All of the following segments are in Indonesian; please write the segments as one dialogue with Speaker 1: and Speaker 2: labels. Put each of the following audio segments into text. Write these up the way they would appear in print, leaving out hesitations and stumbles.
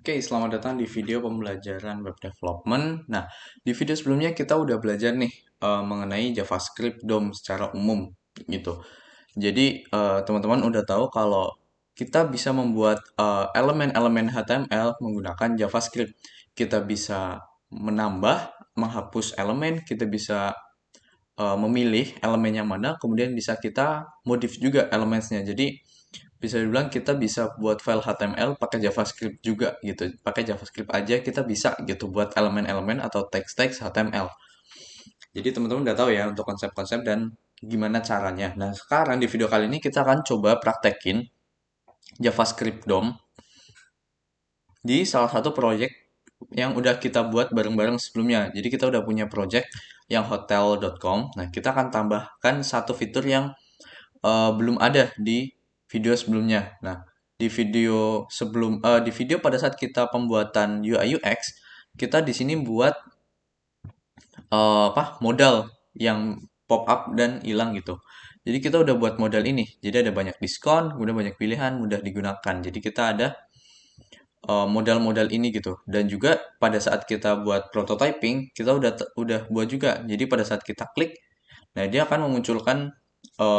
Speaker 1: Oke, selamat datang di video pembelajaran web development. Nah, di video sebelumnya kita udah belajar nih mengenai JavaScript DOM secara umum gitu. Jadi, teman-teman udah tahu kalau kita bisa membuat elemen-elemen HTML menggunakan JavaScript. Kita bisa menambah, menghapus elemen, kita bisa memilih elemen yang mana, kemudian bisa kita modif juga elemennya. Jadi, bisa dibilang kita bisa buat file HTML pakai JavaScript juga gitu. Pakai JavaScript aja kita bisa gitu buat elemen-elemen atau teks-teks HTML. Jadi teman-teman udah tahu ya untuk konsep-konsep dan gimana caranya. Nah, sekarang di video kali ini kita akan coba praktekin JavaScript DOM di salah satu project yang udah kita buat bareng-bareng sebelumnya. Jadi kita udah punya project yang hotel.com. Nah, kita akan tambahkan satu fitur yang belum ada di video sebelumnya. Nah, di video pada saat kita pembuatan UI UX, kita di sini buat modal yang pop up dan hilang gitu. Jadi kita udah buat modal ini. Jadi ada banyak diskon, kemudian banyak pilihan, mudah digunakan. Jadi kita ada modal-modal ini gitu. Dan juga pada saat kita buat prototyping, kita udah buat juga. Jadi pada saat kita klik, nah dia akan memunculkan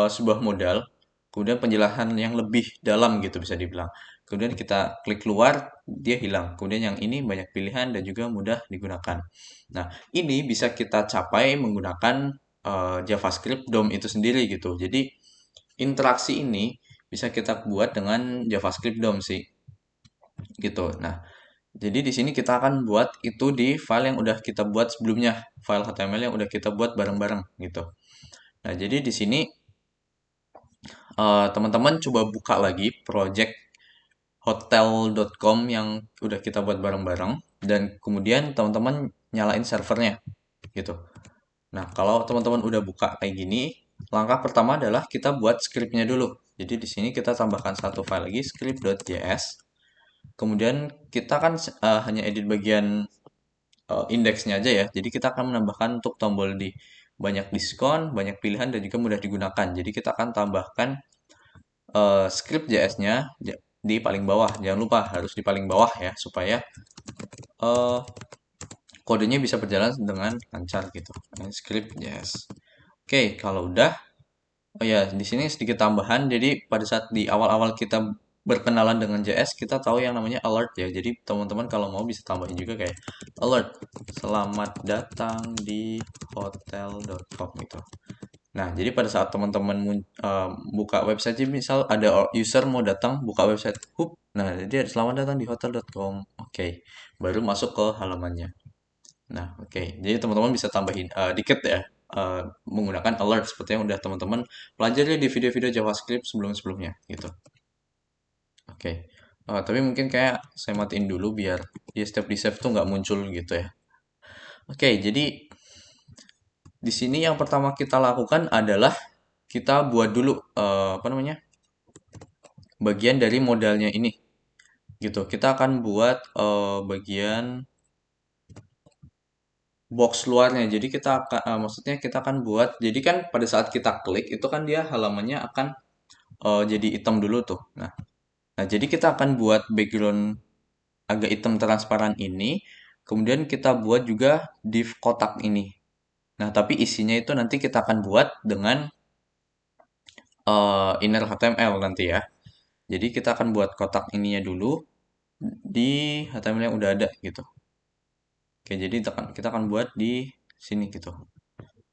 Speaker 1: sebuah modal, kemudian penjelasan yang lebih dalam gitu bisa dibilang. Kemudian kita klik keluar, dia hilang. Kemudian yang ini banyak pilihan dan juga mudah digunakan. Nah, ini bisa kita capai menggunakan JavaScript DOM itu sendiri gitu. Jadi interaksi ini bisa kita buat dengan JavaScript DOM sih gitu. Nah, jadi di sini kita akan buat itu di file yang udah kita buat sebelumnya, file HTML yang udah kita buat bareng-bareng gitu. Nah, jadi di sini teman-teman coba buka lagi project hotel.com yang udah kita buat bareng-bareng dan kemudian teman-teman nyalain servernya gitu. Nah, kalau teman-teman udah buka kayak gini, langkah pertama adalah kita buat scriptnya dulu. Jadi di sini kita tambahkan satu file lagi script.js. Kemudian kita kan hanya edit bagian indeksnya aja ya. Jadi kita akan menambahkan untuk tombol di banyak diskon, banyak pilihan dan juga mudah digunakan. Jadi kita akan tambahkan script JS-nya di paling bawah. Jangan lupa harus di paling bawah ya supaya eh, kodenya bisa berjalan dengan lancar gitu. Script JS. Oke, kalau udah, oh ya di sini sedikit tambahan. Jadi pada saat di awal-awal kita berkenalan dengan JS, kita tahu yang namanya alert ya. Jadi teman-teman kalau mau bisa tambahin juga kayak alert, selamat datang di hotel.com gitu. Nah, jadi pada saat teman-teman buka website, misal ada user mau datang buka website, nah jadi selamat datang di hotel.com. Oke, baru masuk ke halamannya. Nah, oke. Jadi teman-teman bisa tambahin dikit ya menggunakan alert seperti yang udah teman-teman pelajari di video-video JavaScript sebelum-sebelumnya gitu. Oke. Tapi mungkin kayak saya matiin dulu biar di step di save tuh nggak muncul gitu ya. Oke, jadi di sini yang pertama kita lakukan adalah kita buat dulu apa namanya? Bagian dari modalnya ini gitu. Kita akan buat bagian box luarnya. Jadi kita akan maksudnya kita akan buat jadi kan pada saat kita klik itu kan dia halamannya akan jadi hitam dulu tuh. Nah, jadi kita akan buat background agak hitam transparan ini, kemudian kita buat juga div kotak ini. Nah, tapi isinya itu nanti kita akan buat dengan inner HTML nanti ya. Jadi kita akan buat kotak ininya dulu di HTML yang udah ada gitu. Oke, jadi kita akan buat di sini gitu.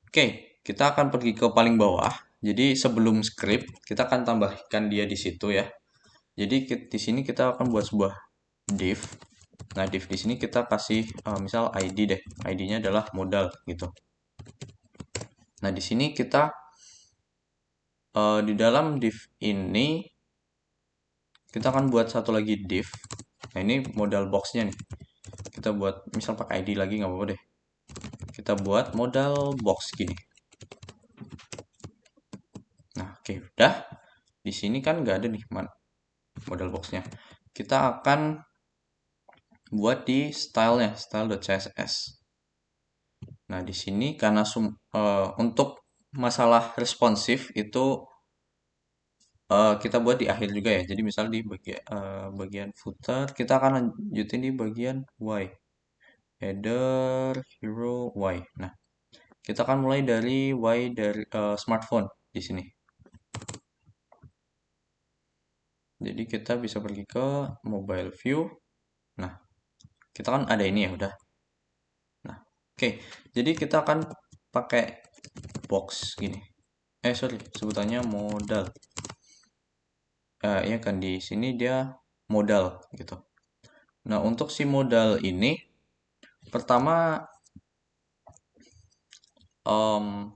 Speaker 1: Oke, kita akan pergi ke paling bawah. Jadi sebelum script, kita akan tambahkan dia di situ ya. Jadi di sini kita akan buat sebuah div. Nah, div di sini kita kasih misal ID deh. ID-nya adalah modal gitu. Nah, di sini kita di dalam div ini kita akan buat satu lagi div. Nah, ini modal box-nya nih. Kita buat misal pakai ID lagi nggak apa-apa deh. Kita buat modal box gini. Nah, oke, udah. Di sini kan nggak ada nih modal box-nya. Kita akan buat di stylenya, style.css. Nah, di sini karena untuk masalah responsif itu kita buat di akhir juga ya. Jadi misal di bagian footer, kita akan lanjutin di bagian Y. Header, hero, Y. Nah, kita akan mulai dari Y dari smartphone di sini. Jadi kita bisa pergi ke mobile view. Nah, kita kan ada ini ya udah. Nah, oke. Jadi kita akan pakai box gini. Sorry, sebutannya modal. Ya kan di sini dia modal gitu. Nah, untuk si modal ini pertama em,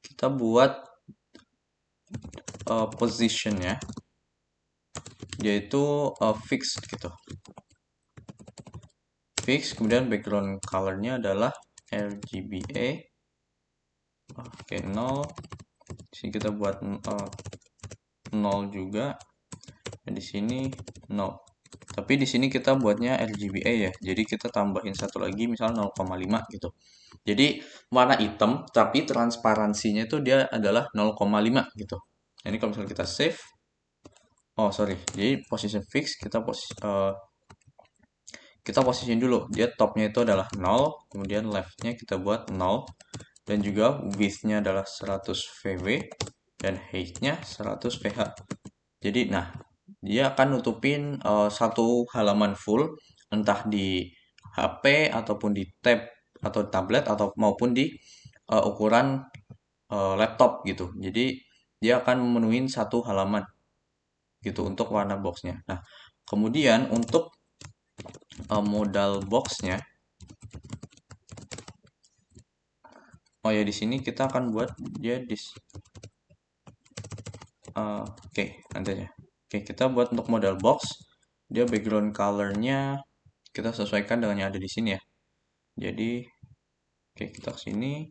Speaker 1: kita buat positionnya yaitu fixed gitu. Fix, kemudian background colornya adalah RGBA. Oke, 0. Di sini kita buat 0 juga. Dan di sini 0. Tapi di sini kita buatnya RGBA ya. Jadi kita tambahin satu lagi misalnya 0,5 gitu. Jadi warna hitam tapi transparansinya itu dia adalah 0,5 gitu. Ini kalau misalnya kita save, oh sorry, jadi position fix kita posisiin dulu. Dia topnya itu adalah 0, kemudian leftnya kita buat 0, dan juga width-nya adalah 100 VW, dan height-nya 100 VH. Jadi, nah, dia akan nutupin satu halaman full, entah di HP, ataupun di tab, atau tablet, atau maupun di ukuran laptop gitu. Jadi, dia akan memenuhi satu halaman gitu untuk warna boxnya. Nah, kemudian untuk modal boxnya, oh ya di sini kita akan buat dia oke, nanti aja. Oke, kita buat untuk modal box, dia background colornya kita sesuaikan dengan yang ada di sini ya. Jadi, oke kita ke sini,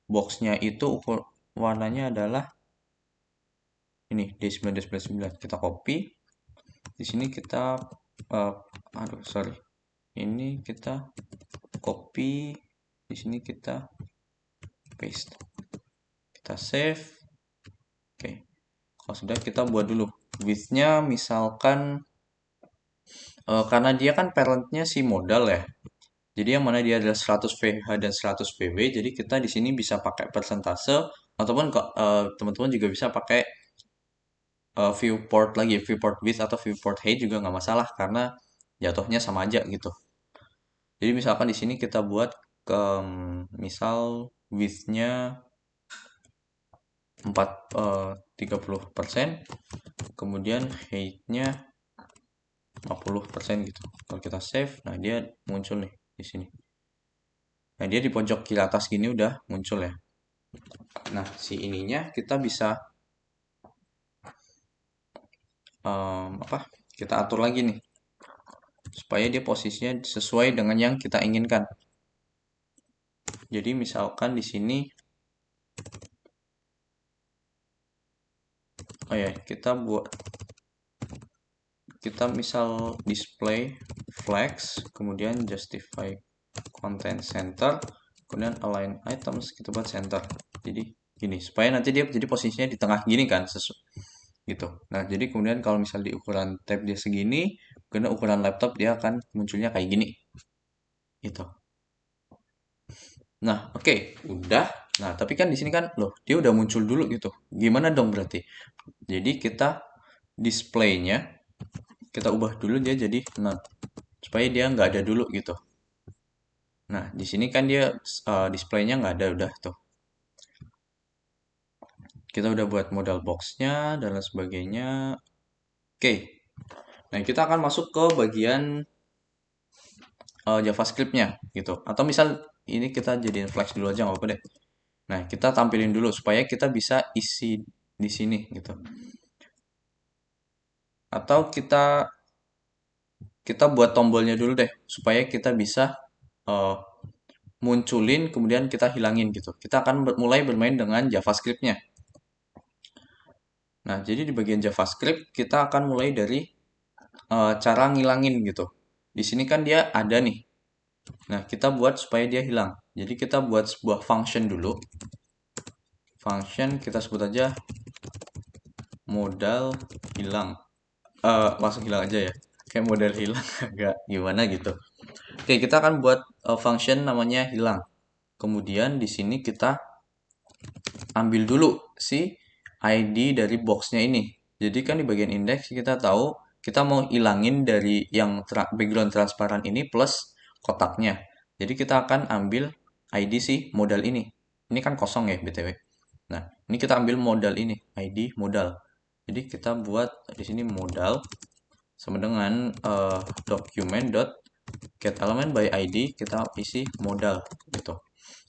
Speaker 1: boxnya itu warnanya adalah ini D9 D9. Kita copy. Di sini kita aduh sorry. Ini kita copy, di sini kita paste. Kita save. Oke. Kalau sudah kita buat dulu width-nya misalkan karena dia kan parent-nya si modal ya. Jadi yang mana dia adalah 100 VH dan 100 VW, jadi kita di sini bisa pakai persentase ataupun teman-teman juga bisa pakai viewport lagi, viewport width atau viewport height juga nggak masalah karena jatuhnya sama aja gitu. Jadi misalkan di sini kita buat ke misal width-nya 30%, kemudian height-nya 50% gitu. Kalau kita save, nah dia muncul nih di sini. Nah, dia di pojok kiri atas gini udah muncul ya. Nah, si ininya kita bisa apa? Kita atur lagi nih supaya dia posisinya sesuai dengan yang kita inginkan. Jadi misalkan di sini, oh ya kita misal display flex, kemudian justify content center, kemudian align items kita buat center. Jadi gini supaya nanti dia jadi posisinya di tengah gini kan gitu. Nah jadi kemudian kalau misal di ukuran tab dia segini, karena ukuran laptop dia akan munculnya kayak gini gitu. Nah oke, udah. Nah tapi kan di sini kan loh dia udah muncul dulu gitu. Gimana dong berarti? Jadi kita displaynya kita ubah dulu dia jadi none supaya dia nggak ada dulu gitu. Nah di sini kan dia displaynya nggak ada udah tuh. Kita udah buat modal boxnya dan lain sebagainya. Oke, nah kita akan masuk ke bagian JavaScript-nya gitu. Atau misal ini kita jadiin flex dulu aja nggak apa-apa deh. Nah, kita tampilin dulu supaya kita bisa isi di sini gitu. Atau kita buat tombolnya dulu deh supaya kita bisa uh, munculin kemudian kita hilangin gitu. Kita akan mulai bermain dengan JavaScript-nya. Nah, jadi di bagian JavaScript kita akan mulai dari cara ngilangin gitu. Di sini kan dia ada nih. Nah, kita buat supaya dia hilang. Jadi kita buat sebuah function dulu. function kita sebut aja modal hilang. Langsung hilang aja ya. Kayak modal hilang agak gimana gitu. Oke, kita akan buat function namanya hilang. Kemudian di sini kita ambil dulu si ID dari boxnya ini. Jadi kan di bagian indeks kita tahu kita mau ilangin dari yang background transparan ini plus kotaknya. Jadi kita akan ambil ID si modal ini. Ini kan kosong ya BTW. Nah, ini kita ambil modal ini, ID modal. Jadi kita buat di sini modal sama dengan document.get element by ID, kita isi modal gitu.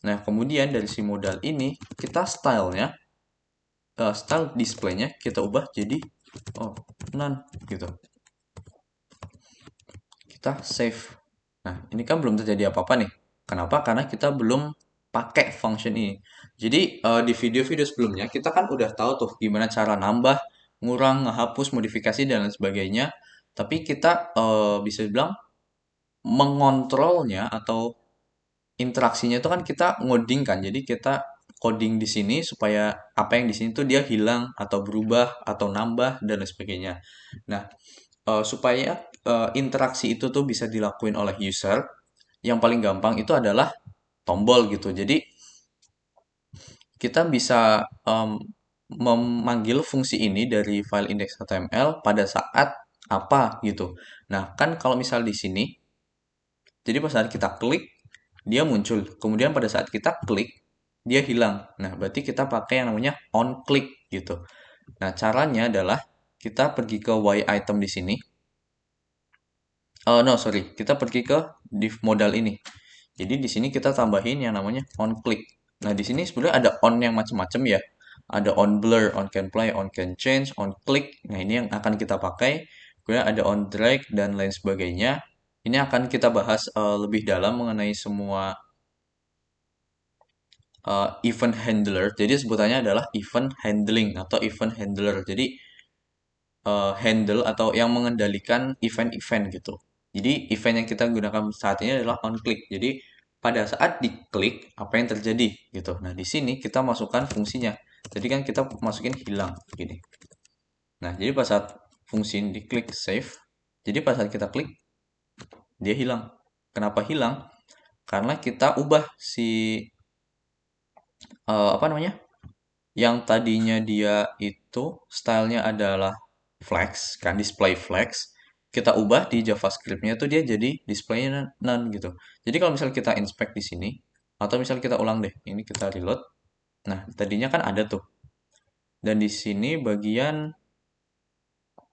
Speaker 1: Nah, kemudian dari si modal ini kita style displaynya kita ubah jadi none gitu. Kita save. Nah, ini kan belum terjadi apa-apa nih. Kenapa? Karena kita belum pakai function ini. Jadi di video-video sebelumnya kita kan udah tahu tuh gimana cara nambah, ngurang, ngehapus, modifikasi dan lain sebagainya. Tapi kita bisa bilang mengontrolnya atau interaksinya itu kan kita ngoding kan. Jadi kita coding di sini supaya apa yang di sini tuh dia hilang atau berubah atau nambah dan lain sebagainya. Nah, supaya interaksi itu tuh bisa dilakuin oleh user, yang paling gampang itu adalah tombol gitu. Jadi kita bisa memanggil fungsi ini dari file index.html pada saat apa gitu. Nah, kan kalau misal di sini, jadi pada saat kita klik, dia muncul. Kemudian pada saat kita klik, dia hilang. Nah, berarti kita pakai yang namanya onClick gitu. Nah, caranya adalah kita pergi ke Y item di sini. Oh, no, sorry. Kita pergi ke div modal ini. Jadi di sini kita tambahin yang namanya onClick. Nah, di sini sebenarnya ada on yang macam-macam ya. Ada on blur, on can play, on can change, on click. Nah, ini yang akan kita pakai. Kemudian ada on drag dan lain sebagainya. Ini akan kita bahas lebih dalam mengenai semua event handler. Jadi sebutannya adalah event handling atau event handler. Jadi handle atau yang mengendalikan event-event gitu. Jadi event yang kita gunakan saat ini adalah on click. Jadi pada saat diklik apa yang terjadi gitu. Nah, di sini kita masukkan fungsinya. Jadi kan kita masukin hilang gini. Nah, jadi pada saat fungsi ini diklik save, jadi pada saat kita klik dia hilang. Kenapa hilang? Karena kita ubah si apa namanya? Yang tadinya dia itu stylenya adalah flex, kan display flex, kita ubah di JavaScript-nya tuh dia jadi display none gitu. Jadi kalau misal kita inspect di sini, atau misal kita ulang deh, ini kita reload. Nah, tadinya kan ada tuh. Dan di sini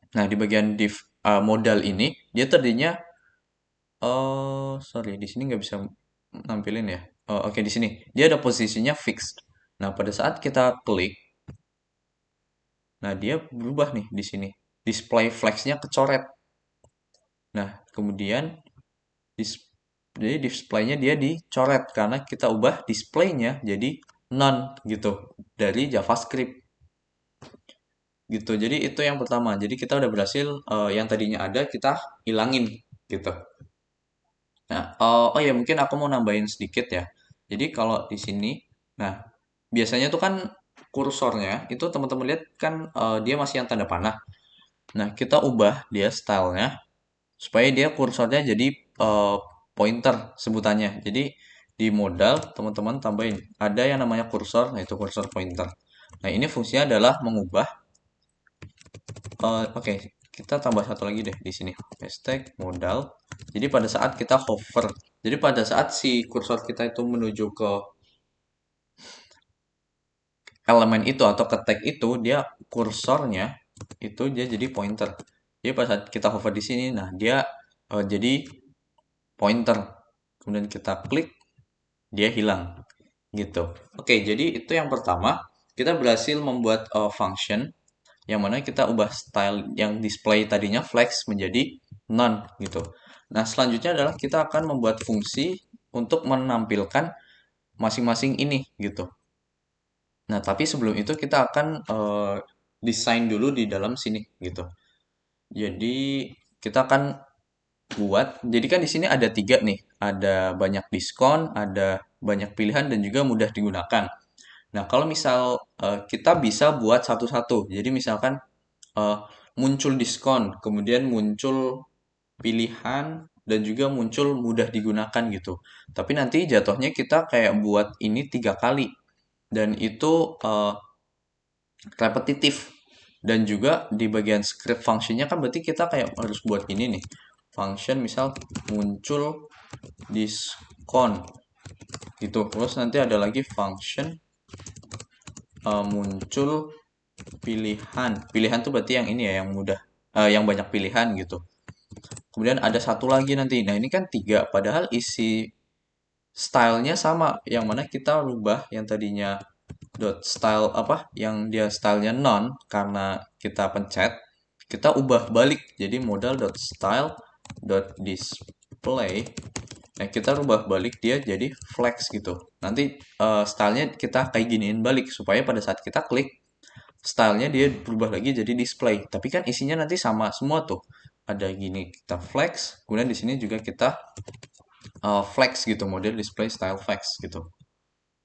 Speaker 1: nah di bagian div modal ini, dia tadinya, sorry, di sini nggak bisa nampilin ya. Oh, oke, di sini. Dia ada posisinya fixed. Nah, pada saat kita klik, nah dia berubah nih di sini. Display flexnya kecoret. Nah, kemudian dis- jadi displaynya dia dicoret karena kita ubah displaynya jadi none gitu dari JavaScript gitu. Jadi itu yang pertama. Jadi kita udah berhasil yang tadinya ada kita hilangin gitu. Nah, oh ya mungkin aku mau nambahin sedikit ya. Jadi kalau di sini, nah biasanya tuh kan kursornya itu teman-teman lihat kan dia masih yang tanda panah. Nah, kita ubah dia stylenya supaya dia kursornya jadi eh, pointer sebutannya. Jadi di modal teman-teman tambahin ada yang namanya kursor, yaitu kursor pointer. Nah, ini fungsinya adalah mengubah. Oke, kita tambah satu lagi deh di sini. Hashtag modal. Jadi pada saat kita hover, jadi pada saat si kursor kita itu menuju ke elemen itu atau ke tag itu, dia kursornya itu dia jadi pointer. Jadi pada saat kita hover di sini, nah dia jadi pointer. Kemudian kita klik, dia hilang gitu. Oke, jadi itu yang pertama. Kita berhasil membuat function yang mana kita ubah style yang display tadinya flex menjadi none gitu. Nah, selanjutnya adalah kita akan membuat fungsi untuk menampilkan masing-masing ini gitu. Nah, tapi sebelum itu kita akan desain dulu di dalam sini gitu. Jadi kita akan buat. Jadi kan di sini ada tiga nih, ada banyak diskon, ada banyak pilihan dan juga mudah digunakan. Nah, kalau misal kita bisa buat satu-satu. Jadi misalkan eh, muncul diskon, kemudian muncul pilihan, dan juga muncul mudah digunakan gitu. Tapi nanti jatuhnya kita kayak buat ini 3 kali. Dan itu repetitif. Dan juga di bagian script functionnya kan berarti kita kayak harus buat ini nih. Function misal muncul diskon gitu. Terus nanti ada lagi function muncul pilihan. Pilihan tuh berarti yang ini ya, yang mudah, yang banyak pilihan gitu. Kemudian ada satu lagi nanti. Nah, ini kan tiga, padahal isi stylenya sama. Yang mana kita rubah yang tadinya dot style apa, yang dia stylenya none karena kita pencet, kita ubah balik jadi modal dot style dot display. Nah, kita rubah balik dia jadi flex gitu. Nanti stylenya kita kayak giniin balik supaya pada saat kita klik, stylenya dia berubah lagi jadi display. Tapi kan isinya nanti sama semua tuh. Ada gini kita flex, kemudian di sini juga kita flex gitu, model display style flex gitu.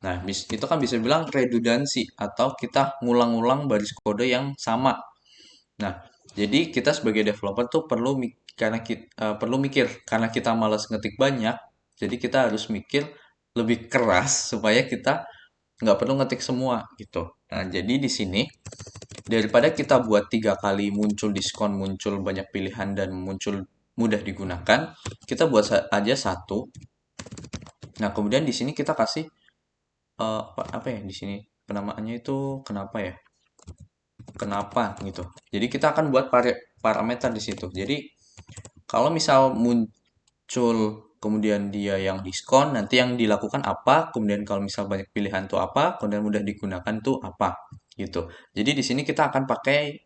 Speaker 1: Nah, itu kan bisa bilang redundansi atau kita ngulang-ngulang baris kode yang sama. Nah, jadi kita sebagai developer tuh karena kita perlu mikir karena kita malas ngetik banyak, jadi kita harus mikir lebih keras supaya kita nggak perlu ngetik semua gitu. Nah, jadi di sini daripada kita buat 3 kali muncul diskon, muncul banyak pilihan dan muncul mudah digunakan, kita buat aja satu. Nah, kemudian di sini kita kasih apa ya di sini penamaannya itu kenapa ya? Kenapa gitu. Jadi kita akan buat parameter di situ. Jadi kalau misal muncul kemudian dia yang diskon, nanti yang dilakukan apa, kemudian kalau misal banyak pilihan tuh apa, kemudian mudah digunakan tuh apa gitu. Jadi di sini kita akan pakai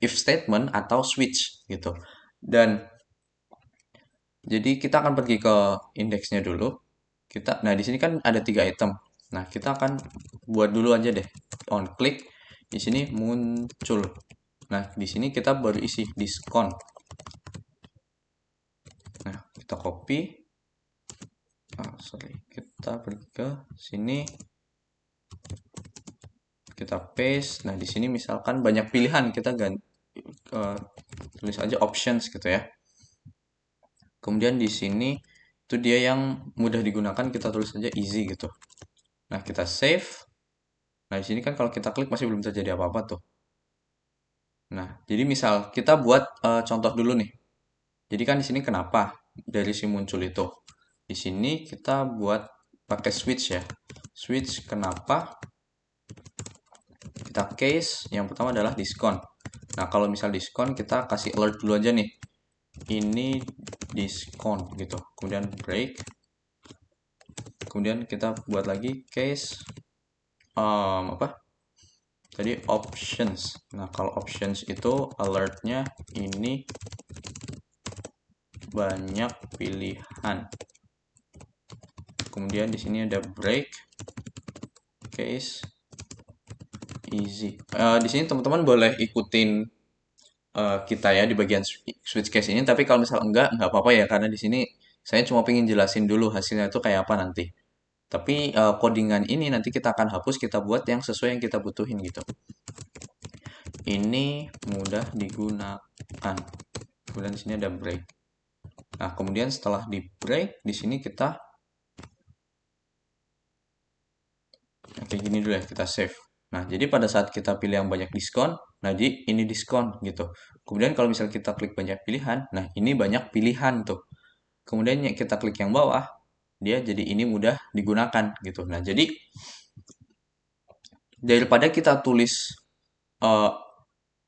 Speaker 1: if statement atau switch gitu. Dan jadi kita akan pergi ke indeksnya dulu. Nah di sini kan ada 3 item. Nah kita akan buat dulu aja deh on click. Di sini muncul. Nah di sini kita baru isi diskon. Nah kita copy. Sorry, kita pergi ke sini. Kita paste. Nah di sini misalkan banyak pilihan, kita ganti tulis aja options gitu ya. Kemudian di sini itu dia yang mudah digunakan, kita tulis aja easy gitu. Nah kita save. Nah, di sini kan kalau kita klik masih belum terjadi apa-apa tuh. Nah, jadi misal kita buat contoh dulu nih. Jadi kan di sini kenapa dari si muncul itu. Di sini kita buat pakai switch ya. Switch kenapa? Kita case yang pertama adalah diskon. Nah, kalau misal diskon kita kasih alert dulu aja nih. Ini diskon gitu. Kemudian break. Kemudian kita buat lagi case apa? Tadi options. Nah, kalau options itu alertnya ini banyak pilihan. Kemudian di sini ada break case easy. Di sini teman-teman boleh ikutin kita ya di bagian switch case ini. Tapi kalau misal nggak apa-apa ya karena di sini saya cuma pengen jelasin dulu hasilnya itu kayak apa nanti. Tapi codingan ini nanti kita akan hapus, kita buat yang sesuai yang kita butuhin gitu. Ini mudah digunakan. Kemudian di sini ada break. Nah, kemudian setelah di break, di sini kita kayak gini dulu ya, kita save. Nah, jadi pada saat kita pilih yang banyak diskon, nah jadi ini diskon gitu. Kemudian kalau misal kita klik banyak pilihan, nah ini banyak pilihan tuh. Kemudian kita klik yang bawah, dia jadi ini mudah digunakan gitu. Nah, jadi daripada kita tulis eh,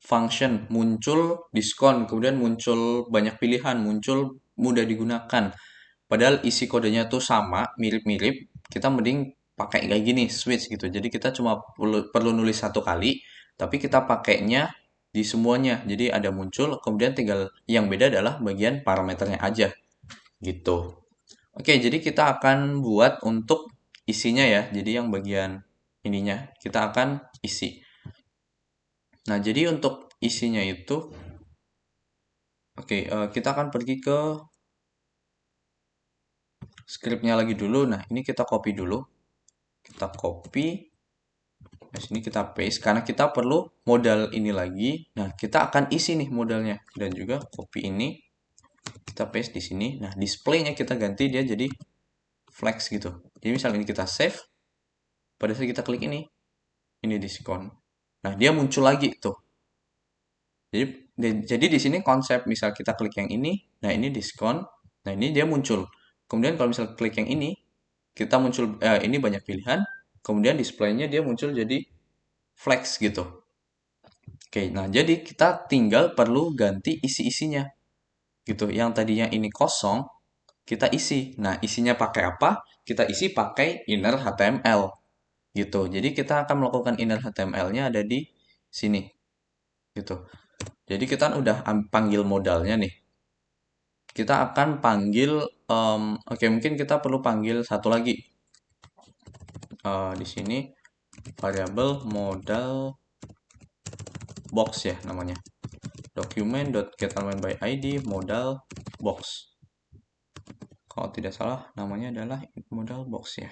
Speaker 1: function muncul diskon, kemudian muncul banyak pilihan, muncul mudah digunakan. Padahal isi kodenya tuh sama, mirip-mirip. Kita mending pakai kayak gini, switch gitu. Jadi kita cuma perlu nulis 1 kali, tapi kita pakainya di semuanya. Jadi ada muncul, kemudian tinggal yang beda adalah bagian parameternya aja gitu. Oke, jadi kita akan buat untuk isinya ya. Jadi yang bagian ininya kita akan isi. Nah, jadi untuk isinya itu, oke, kita akan pergi ke scriptnya lagi dulu. Nah, ini kita copy dulu. Kita copy. Nah, sini kita paste karena kita perlu modal ini lagi. Nah, kita akan isi nih modalnya dan juga copy ini kita paste di sini. Nah, displaynya kita ganti dia jadi flex gitu. Jadi misal ini kita save, pada saat kita klik ini diskon. Nah, dia muncul lagi tuh. Jadi di sini konsep misal kita klik yang ini, nah ini diskon, nah ini dia muncul. Kemudian kalau misal klik yang ini, kita muncul ini banyak pilihan, kemudian displaynya dia muncul jadi flex gitu. Oke, nah jadi kita tinggal perlu ganti isi-isinya gitu. Yang tadinya ini kosong, kita isi. Nah, isinya pakai apa? Kita isi pakai inner HTML gitu. Jadi kita akan melakukan inner HTML-nya ada di sini gitu. Jadi kita kan udah panggil modalnya nih. Kita akan panggil, oke mungkin kita perlu panggil satu lagi. Di sini variabel modal box ya namanya. Document.getElementById modal box. Kalau tidak salah namanya adalah modal box ya.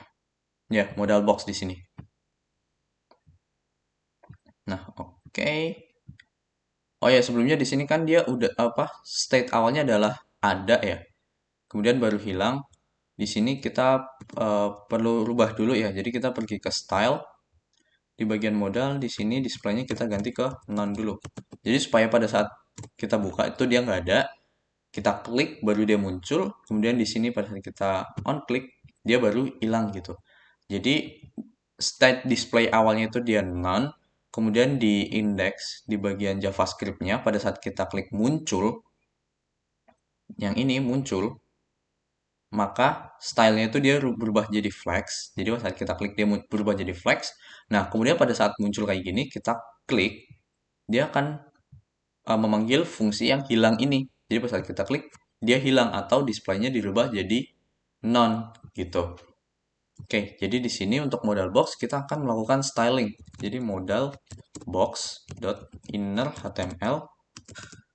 Speaker 1: Ya, modal box di sini. Nah, oke. Oh ya, sebelumnya di sini kan dia udah apa? State awalnya adalah ada ya. Kemudian baru hilang. Di sini kita perlu rubah dulu ya. Jadi kita pergi ke style. Di bagian modal di sini displaynya kita ganti ke none dulu. Jadi supaya pada saat kita buka itu dia nggak ada. Kita klik baru dia muncul. Kemudian di sini pada saat kita on klik dia baru hilang gitu. Jadi state display awalnya itu dia none. Kemudian di index di bagian JavaScript-nya pada saat kita klik muncul, yang ini muncul, maka stylenya itu dia berubah jadi flex. Jadi pada saat kita klik dia berubah jadi flex. Nah, kemudian pada saat muncul kayak gini, kita klik, dia akan memanggil fungsi yang hilang ini. Jadi pada saat kita klik, dia hilang atau displaynya dirubah jadi none gitu. Oke, jadi di sini untuk modal box kita akan melakukan styling. Jadi modal box dot inner HTML.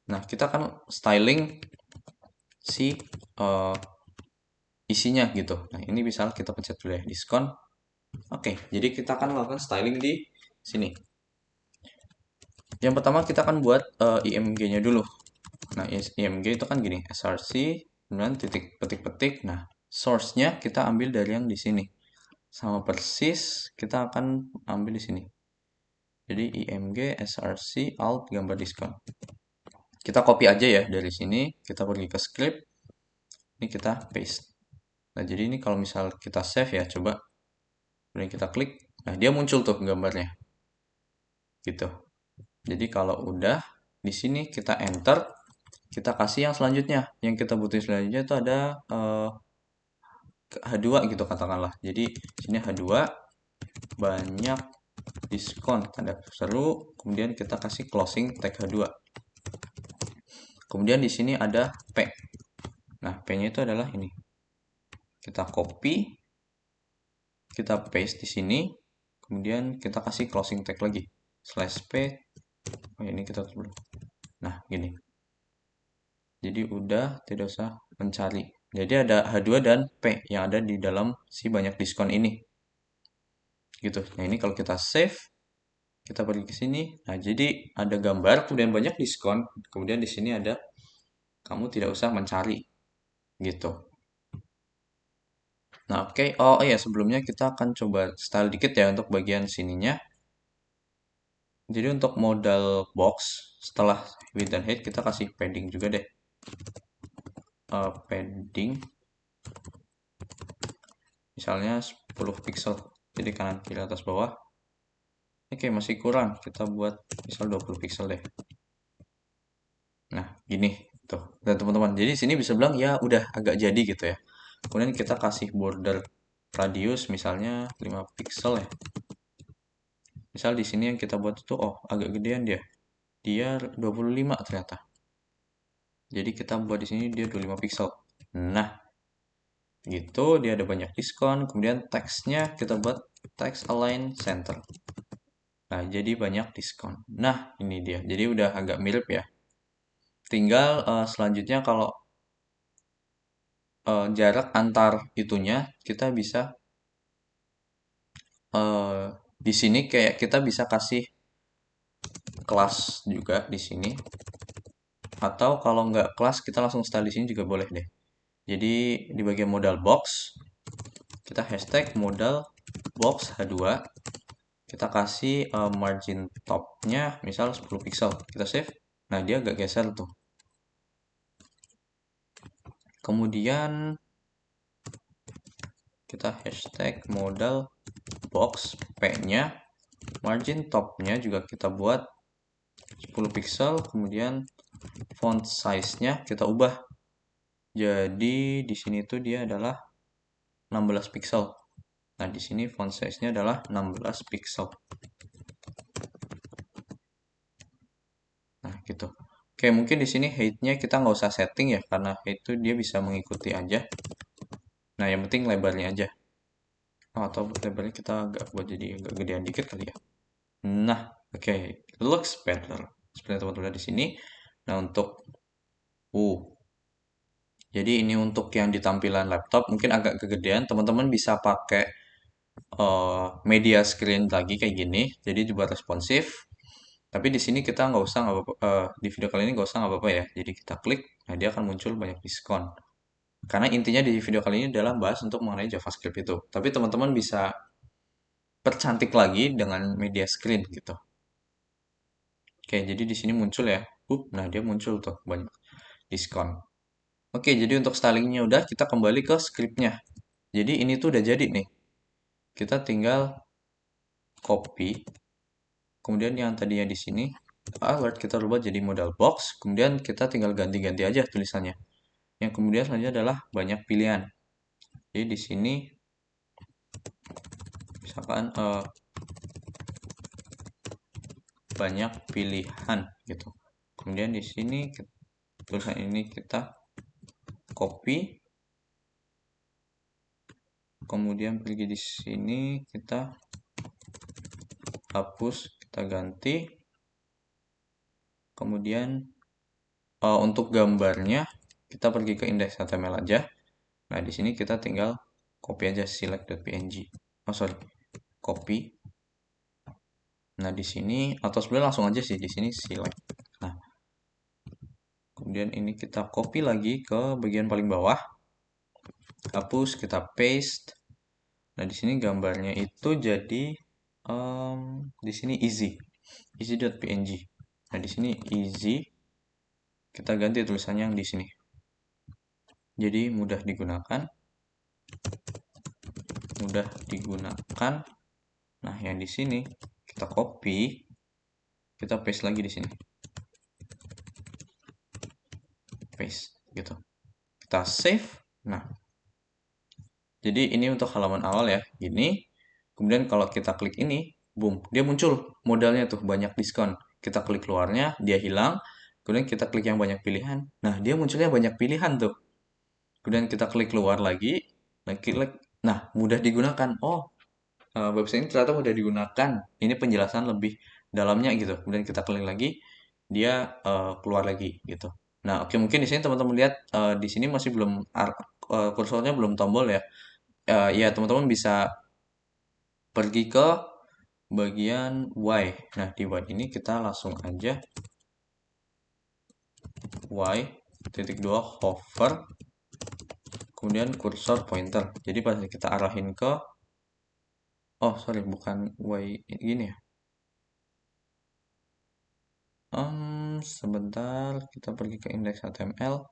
Speaker 1: Nah, kita akan styling si isinya gitu. Nah, ini bisa kita pencet dulu ya, diskon. Oke, jadi kita akan melakukan styling di sini. Yang pertama kita akan buat IMG-nya dulu. Nah, IMG itu kan gini, src, kemudian titik petik-petik. Nah, source-nya kita ambil dari yang di sini. Sama persis kita akan ambil di sini. Jadi IMG src alt gambar diskon. Kita copy aja ya dari sini, kita pergi ke script. Ini kita paste. Nah, jadi ini kalau misal kita save ya, coba. Kemudian kita klik. Nah, dia muncul tuh gambarnya. Gitu. Jadi kalau udah di sini kita enter, kita kasih yang selanjutnya. Yang kita butuh selanjutnya itu ada H2 gitu katakanlah. Jadi sini H2 banyak diskon tanda seru, kemudian kita kasih closing tag H2. Kemudian di sini ada P. Nah, P-nya itu adalah ini. Kita copy, kita paste di sini, kemudian kita kasih closing tag lagi. Slash P. Oh, ini kita tutup dulu. Nah, gini. Jadi udah tidak usah mencari. Jadi ada H2 dan P yang ada di dalam si banyak diskon ini. Gitu. Nah, ini kalau kita save, kita pergi ke sini. Nah, jadi ada gambar, kemudian banyak diskon, kemudian di sini ada kamu tidak usah mencari. Gitu. Nah, oke. Oh iya, sebelumnya kita akan coba style dikit ya untuk bagian sininya. Jadi untuk modal box, setelah width dan height, kita kasih padding juga deh. Padding misalnya 10 pixel, jadi kanan kiri atas bawah. Oke, masih kurang, kita buat misal 20 pixel deh. Nah, gini tuh. Dan teman-teman, jadi sini bisa bilang ya udah agak jadi gitu ya. Kemudian kita kasih border radius misalnya 5 pixel ya. Misal di sini yang kita buat itu oh agak gedean dia. Dia 25 ternyata. Jadi kita buat di sini dia 25 pixel. Nah, gitu dia ada banyak diskon. Kemudian teksnya kita buat text align center. Nah, jadi banyak diskon. Nah, ini dia. Jadi udah agak mirip ya. Tinggal selanjutnya kalau jarak antar itunya kita bisa Di sini kayak kita bisa kasih kelas juga di sini. Atau kalau nggak kelas, kita langsung style di sini juga boleh deh. Jadi di bagian modal box, kita hashtag modal box H2. Kita kasih margin topnya misal 10 pixel. Kita save. Nah, dia agak geser tuh. Kemudian kita hashtag modal box P-nya. Margin topnya juga kita buat 10 pixel. Kemudian font size-nya kita ubah. Jadi di sini tuh dia adalah 16 pixel. Nah, di sini font size-nya adalah 16 pixel. Nah, gitu. Oke, mungkin di sini height-nya kita nggak usah setting ya, karena height itu dia bisa mengikuti aja. Nah, yang penting lebarnya aja. Oh, atau lebarnya kita agak buat jadi agak gedean dikit kali ya. Nah, oke, looks better. Seperti teman-teman lihat di sini. Nah, untuk uh, jadi ini untuk yang di tampilan laptop mungkin agak kegedean. Teman-teman bisa pakai media screen lagi kayak gini. Jadi dibuat responsif. Tapi di sini kita nggak usah nggak apa-apa, di video kali ini nggak usah nggak apa-apa ya. Jadi kita klik, nah dia akan muncul banyak diskon. Karena intinya di video kali ini adalah bahas untuk mengenai JavaScript itu. Tapi teman-teman bisa percantik lagi dengan media screen gitu. Oke, jadi di sini muncul ya. Nah dia muncul tuh banyak diskon. Oke, jadi untuk stylingnya udah, kita kembali ke scriptnya. Jadi ini tuh udah jadi nih. Kita tinggal copy. Kemudian yang tadinya di sini, alert kita rubah jadi modal box. Kemudian kita tinggal ganti-ganti aja tulisannya. Yang kemudian selanjutnya adalah banyak pilihan. Jadi di sini misalkan banyak pilihan gitu. Kemudian di sini tulisan ini kita copy. Kemudian pergi di sini kita hapus, kita ganti. Kemudian untuk gambarnya kita pergi ke index.html aja. Nah, di sini kita tinggal copy aja select.png. Oh, sorry. Copy. Nah, di sini atau sebenarnya langsung aja sih di sini select. Nah, kemudian ini kita copy lagi ke bagian paling bawah. Hapus, kita paste. Nah, di sini gambarnya itu jadi di sini easy.png. Nah, di sini easy kita ganti tulisannya yang di sini. Jadi mudah digunakan. Mudah digunakan. Nah, yang di sini kita copy, kita paste lagi di sini. Paste gitu. Kita save. Nah, jadi ini untuk halaman awal ya. Gini. Kemudian kalau kita klik ini, boom, dia muncul modalnya tuh banyak diskon. Kita klik luarnya, dia hilang. Kemudian kita klik yang banyak pilihan. Nah, dia munculnya banyak pilihan tuh. Kemudian kita klik luar lagi, klik. Nah, mudah digunakan. Oh, website ini ternyata mudah digunakan. Ini penjelasan lebih dalamnya gitu. Kemudian kita klik lagi, dia keluar lagi gitu. Nah, oke mungkin di sini teman-teman lihat di sini masih belum kursornya belum tombol ya. Ya teman-teman bisa pergi ke bagian Y. Nah, di Y ini kita langsung aja Y titik 2 hover kemudian kursor pointer. Jadi pas kita arahin ke oh sorry bukan Y gini ya. Sebentar kita pergi ke index.html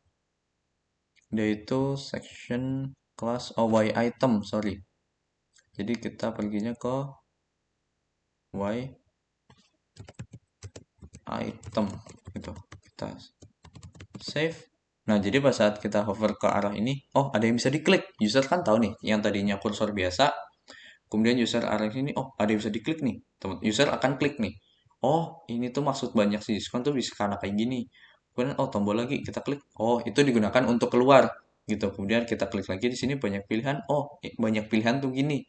Speaker 1: yaitu section class Y item sorry. Jadi kita perginya ke Y item gitu. Kita save. Nah, jadi pas saat kita hover ke arah ini, oh ada yang bisa diklik. User kan tahu nih, yang tadinya kursor biasa, kemudian user arah sini, oh ada yang bisa diklik nih. User akan klik nih. Oh, ini tuh maksud banyak sih diskon tuh bisa karena kayak gini. Kemudian oh tombol lagi kita klik. Oh, itu digunakan untuk keluar gitu. Kemudian kita klik lagi di sini banyak pilihan. Oh, banyak pilihan tuh gini.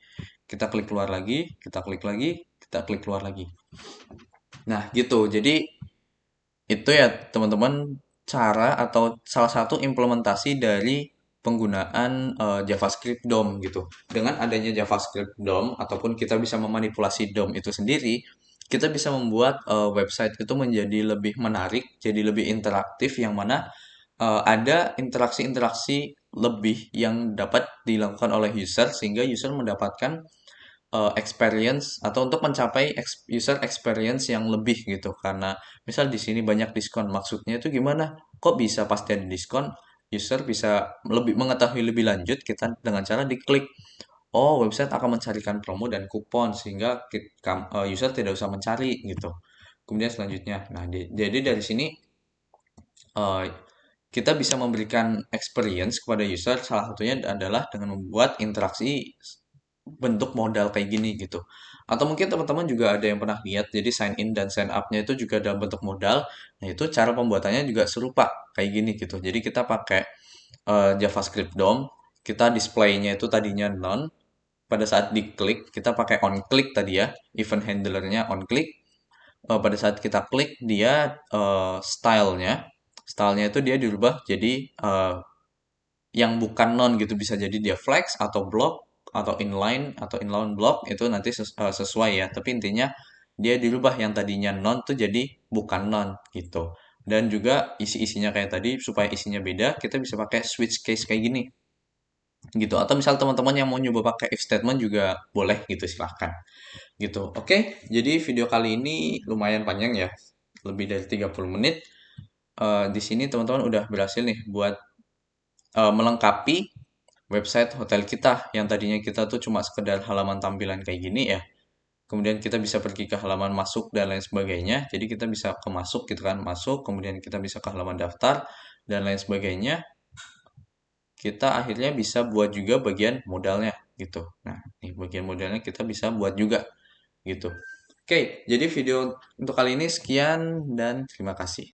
Speaker 1: Kita klik keluar lagi, kita klik lagi, kita klik keluar lagi. Nah, gitu. Jadi itu ya teman-teman cara atau salah satu implementasi dari penggunaan JavaScript DOM gitu. Dengan adanya JavaScript DOM ataupun kita bisa memanipulasi DOM itu sendiri, kita bisa membuat website itu menjadi lebih menarik, jadi lebih interaktif yang mana ada interaksi-interaksi lebih yang dapat dilakukan oleh user sehingga user mendapatkan experience atau untuk mencapai user experience yang lebih gitu karena misal di sini banyak diskon maksudnya itu gimana kok bisa pasti ada diskon user bisa lebih mengetahui lebih lanjut kita dengan cara diklik oh website akan mencarikan promo dan kupon sehingga user tidak usah mencari gitu kemudian selanjutnya nah jadi dari sini eh, kita bisa memberikan experience kepada user salah satunya adalah dengan membuat interaksi bentuk modal kayak gini gitu. Atau mungkin teman-teman juga ada yang pernah lihat jadi sign in dan sign up-nya itu juga dalam bentuk modal. Nah, itu cara pembuatannya juga serupa kayak gini gitu. Jadi kita pakai JavaScript DOM, kita displaynya itu tadinya none, pada saat diklik kita pakai on click tadi ya, event handlernya on click. Pada saat kita klik dia stylenya, stylenya itu dia dirubah jadi yang bukan non gitu bisa jadi dia flex atau block atau inline block itu nanti sesuai ya tapi intinya dia dirubah yang tadinya non tuh jadi bukan non gitu dan juga isi-isinya kayak tadi supaya isinya beda kita bisa pakai switch case kayak gini gitu atau misal teman-teman yang mau nyoba pakai if statement juga boleh gitu silahkan gitu oke jadi video kali ini lumayan panjang ya lebih dari 30 menit. Di sini teman-teman udah berhasil nih buat melengkapi website hotel kita yang tadinya kita tuh cuma sekedar halaman tampilan kayak gini ya. Kemudian kita bisa pergi ke halaman masuk dan lain sebagainya. Jadi kita bisa ke masuk gitu kan, masuk, kemudian kita bisa ke halaman daftar dan lain sebagainya. Kita akhirnya bisa buat juga bagian modalnya gitu. Nah, ini bagian modalnya kita bisa buat juga gitu. Oke, jadi video untuk kali ini sekian dan terima kasih.